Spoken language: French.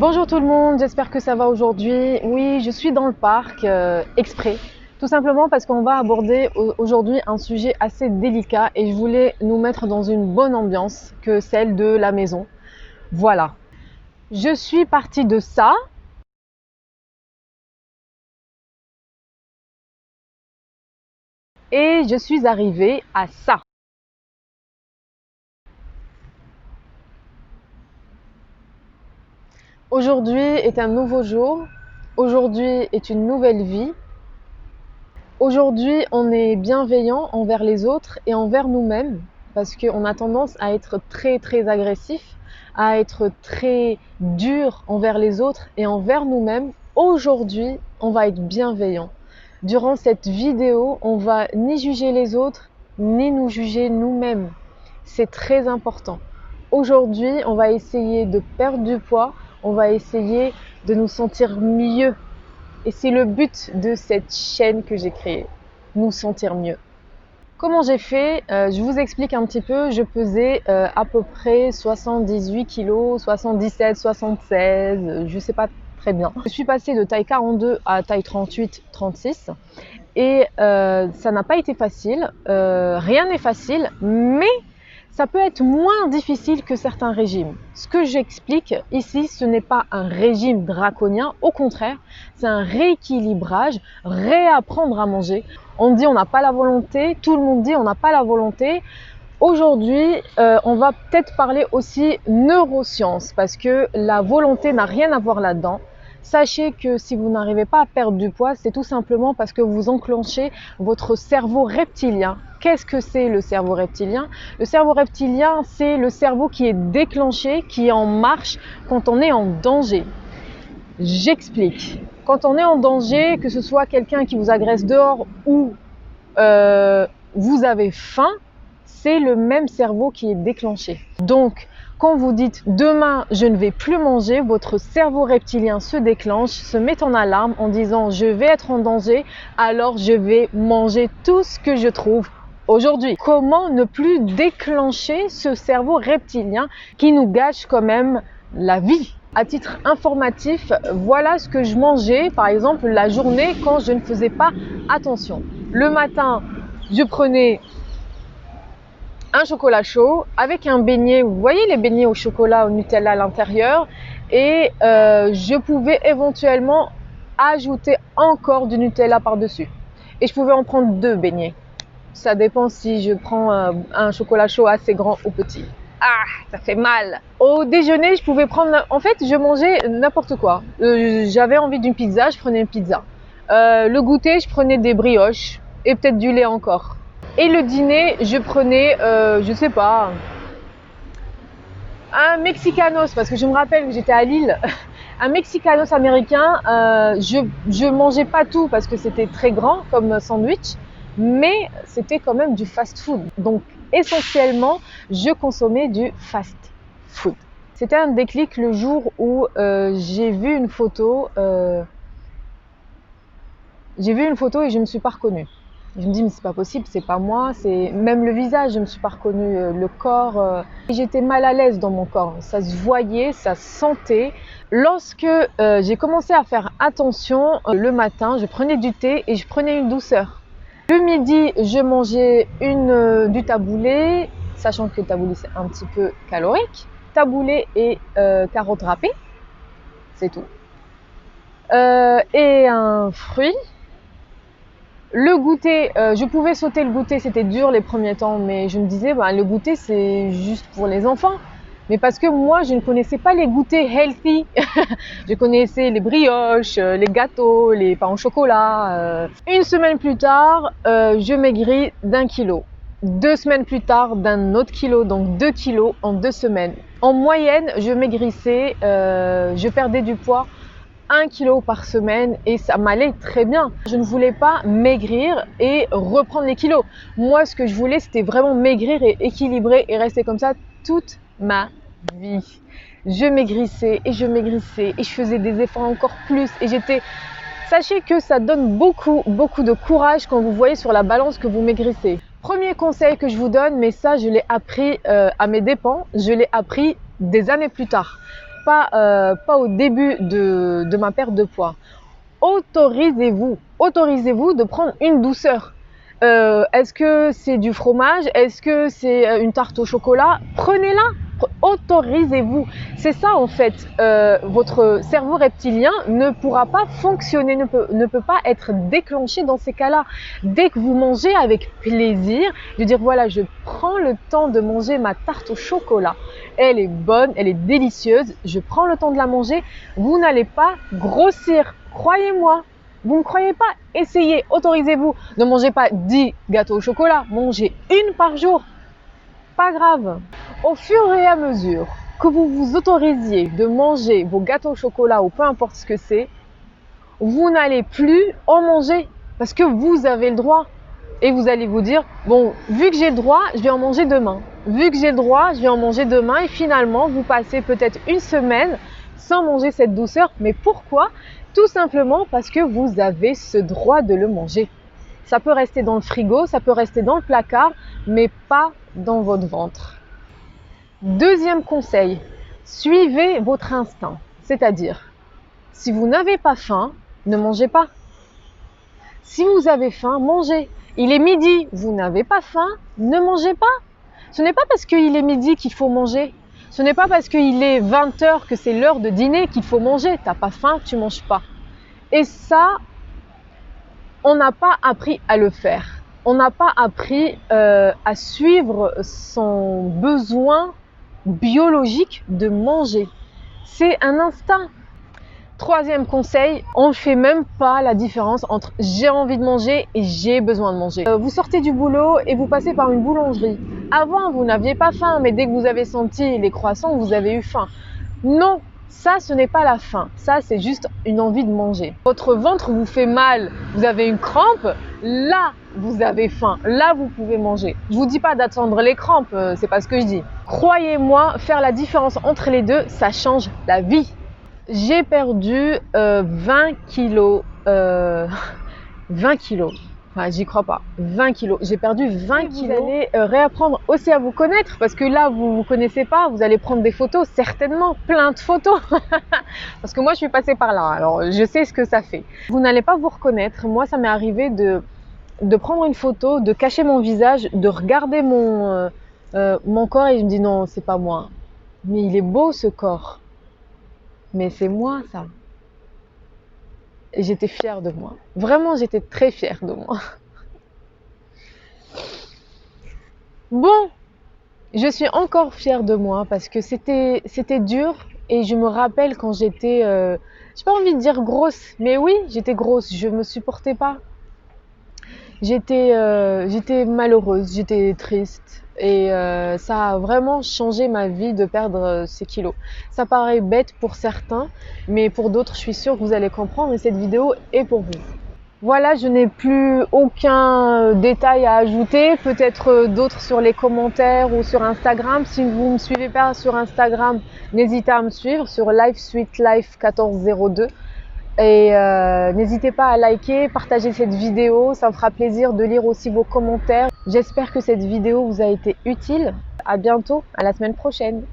Bonjour tout le monde, j'espère que ça va aujourd'hui. Oui, je suis dans le parc exprès, tout simplement parce qu'on va aborder aujourd'hui un sujet assez délicat et je voulais nous mettre dans une bonne ambiance que celle de la maison. Voilà. Je suis partie de ça et je suis arrivée à ça. Aujourd'hui est un nouveau jour, aujourd'hui est une nouvelle vie. Aujourd'hui, on est bienveillant envers les autres et envers nous-mêmes parce qu'on a tendance à être très agressif, à être très dur envers les autres et envers nous-mêmes. Aujourd'hui, on va être bienveillant. Durant cette vidéo, on va ni juger les autres, ni nous juger nous-mêmes. C'est très important. Aujourd'hui, on va essayer de perdre du poids, on va essayer de nous sentir mieux. Et c'est le but de cette chaîne que j'ai créée, nous sentir mieux. Comment j'ai fait? Je vous explique un petit peu. Je pesais à peu près 78 kg, 77, 76, je ne sais pas très bien. Je suis passée de taille 42 à taille 38, 36 et ça n'a pas été facile. Rien n'est facile, mais ça peut être moins difficile que certains régimes. Ce que j'explique ici, ce n'est pas un régime draconien, au contraire, c'est un rééquilibrage, réapprendre à manger. On dit on n'a pas la volonté, tout le monde dit on n'a pas la volonté. Aujourd'hui, on va peut-être parler aussi neurosciences parce que la volonté n'a rien à voir là-dedans. Sachez que si vous n'arrivez pas à perdre du poids, c'est tout simplement parce que vous enclenchez votre cerveau reptilien. Qu'est-ce que c'est le cerveau reptilien? Le cerveau reptilien, c'est le cerveau qui est déclenché, qui est en marche quand on est en danger. J'explique. Quand on est en danger, que ce soit quelqu'un qui vous agresse dehors ou vous avez faim, c'est le même cerveau qui est déclenché. Donc, quand vous dites demain je ne vais plus manger, votre cerveau reptilien se déclenche, se met en alarme en disant je vais être en danger, alors je vais manger tout ce que je trouve aujourd'hui. Comment ne plus déclencher ce cerveau reptilien qui nous gâche quand même la vie? À titre informatif, voilà ce que je mangeais par exemple la journée quand je ne faisais pas attention. Le matin, je prenais un chocolat chaud avec un beignet, vous voyez les beignets au chocolat au Nutella à l'intérieur, et je pouvais éventuellement ajouter encore du Nutella par-dessus. Et je pouvais en prendre 2 beignets. Ça dépend si je prends un chocolat chaud assez grand ou petit. Ah, ça fait mal. Au déjeuner, je pouvais prendre... En fait, je mangeais n'importe quoi. J'avais envie d'une pizza, je prenais une pizza. Le goûter, je prenais des brioches et peut-être du lait encore. Et le dîner, je prenais, je sais pas, un Mexicanos, parce que je me rappelle que j'étais à Lille, un Mexicanos américain. Je mangeais pas tout parce que c'était très grand comme sandwich, mais c'était quand même du fast-food. Donc essentiellement, je consommais du fast-food. C'était un déclic le jour où j'ai vu une photo. J'ai vu une photo et je me suis pas reconnue. Je me dis mais c'est pas possible, c'est pas moi, c'est même le visage, je me suis pas reconnue, le corps. J'étais mal à l'aise dans mon corps, ça se voyait, ça se sentait. Lorsque j'ai commencé à faire attention, le matin, je prenais du thé et je prenais une douceur. Le midi, je mangeais du taboulé, sachant que le taboulé c'est un petit peu calorique. Taboulé et carottes râpées, c'est tout. Et un fruit. Le goûter, je pouvais sauter le goûter, c'était dur les premiers temps, mais je me disais, le goûter c'est juste pour les enfants. Mais parce que moi, je ne connaissais pas les goûters healthy. Je connaissais les brioches, les gâteaux, les pains au chocolat. Une semaine plus tard, je maigris d'1 kilo. 2 semaines plus tard, d'un autre kilo, donc 2 kilos en 2 semaines. En moyenne, je maigrissais, je perdais du poids 1 kilo par semaine et ça m'allait très bien. Je ne voulais pas maigrir et reprendre les kilos. Moi, ce que je voulais, c'était vraiment maigrir et équilibrer et rester comme ça toute ma vie. Je maigrissais et je faisais des efforts encore plus et j'étais... Sachez que ça donne beaucoup de courage quand vous voyez sur la balance que vous maigrissez. Premier conseil que je vous donne, mais ça je l'ai appris à mes dépens, je l'ai appris des années plus tard. pas au début de ma perte de poids. Autorisez-vous de prendre une douceur. Est-ce que c'est du fromage? Est-ce que c'est une tarte au chocolat? Prenez-la, autorisez-vous. C'est ça en fait, votre cerveau reptilien ne pourra pas fonctionner, ne peut pas être déclenché dans ces cas-là. Dès que vous mangez avec plaisir, de dire voilà, je prends le temps de manger ma tarte au chocolat, elle est bonne, elle est délicieuse, je prends le temps de la manger, vous n'allez pas grossir, croyez-moi. Vous ne croyez pas? Essayez, autorisez-vous. Ne mangez pas 10 gâteaux au chocolat, mangez une par jour. Pas grave. Au fur et à mesure que vous vous autorisiez de manger vos gâteaux au chocolat ou peu importe ce que c'est, vous n'allez plus en manger parce que vous avez le droit. Et vous allez vous dire, bon, vu que j'ai le droit, je vais en manger demain. Vu que j'ai le droit, je vais en manger demain. Et finalement, vous passez peut-être une semaine sans manger cette douceur. Mais pourquoi? Tout simplement parce que vous avez ce droit de le manger. Ça peut rester dans le frigo, ça peut rester dans le placard, mais pas dans votre ventre. Deuxième conseil, suivez votre instinct. C'est-à-dire, si vous n'avez pas faim, ne mangez pas. Si vous avez faim, mangez. Il est midi, vous n'avez pas faim, ne mangez pas. Ce n'est pas parce qu'il est midi qu'il faut manger. Ce n'est pas parce qu'il est 20h que c'est l'heure de dîner qu'il faut manger. T'as pas faim, tu manges pas. Et ça, on n'a pas appris à le faire. On n'a pas appris à suivre son besoin biologique de manger. C'est un instinct. Troisième conseil, on ne fait même pas la différence entre j'ai envie de manger et j'ai besoin de manger. Vous sortez du boulot et vous passez par une boulangerie. Avant, vous n'aviez pas faim, mais dès que vous avez senti les croissants, vous avez eu faim. Non, ça, ce n'est pas la faim. Ça, c'est juste une envie de manger. Votre ventre vous fait mal, vous avez une crampe, là, vous avez faim. Là, vous pouvez manger. Je vous dis pas d'attendre les crampes, c'est pas ce que je dis. Croyez-moi, faire la différence entre les deux, ça change la vie. J'ai perdu 20 kilos. 20 kilos. Enfin, j'y crois pas. 20 kilos. J'ai perdu 20 kilos. Vous allez réapprendre aussi à vous connaître parce que là, vous ne vous connaissez pas. Vous allez prendre des photos, certainement, plein de photos. Parce que moi, je suis passée par là. Alors, je sais ce que ça fait. Vous n'allez pas vous reconnaître. Moi, ça m'est arrivé de prendre une photo, de cacher mon visage, de regarder mon corps et je me dis non, c'est pas moi. Mais il est beau ce corps. Mais c'est moi ça. Et j'étais fière de moi. Vraiment, j'étais très fière de moi. Bon, je suis encore fière de moi parce que c'était dur. Et je me rappelle quand j'étais, j'ai pas envie de dire grosse, mais oui, j'étais grosse. Je me supportais pas. J'étais malheureuse, j'étais triste. Et ça a vraiment changé ma vie de perdre ces kilos. Ça paraît bête pour certains, mais pour d'autres, je suis sûre que vous allez comprendre et cette vidéo est pour vous. Voilà, je n'ai plus aucun détail à ajouter, peut-être d'autres sur les commentaires ou sur Instagram. Si vous ne me suivez pas sur Instagram, n'hésitez à me suivre sur LifeSweetLife1402. Et n'hésitez pas à liker, partager cette vidéo, ça me fera plaisir de lire aussi vos commentaires. J'espère que cette vidéo vous a été utile. À bientôt, à la semaine prochaine.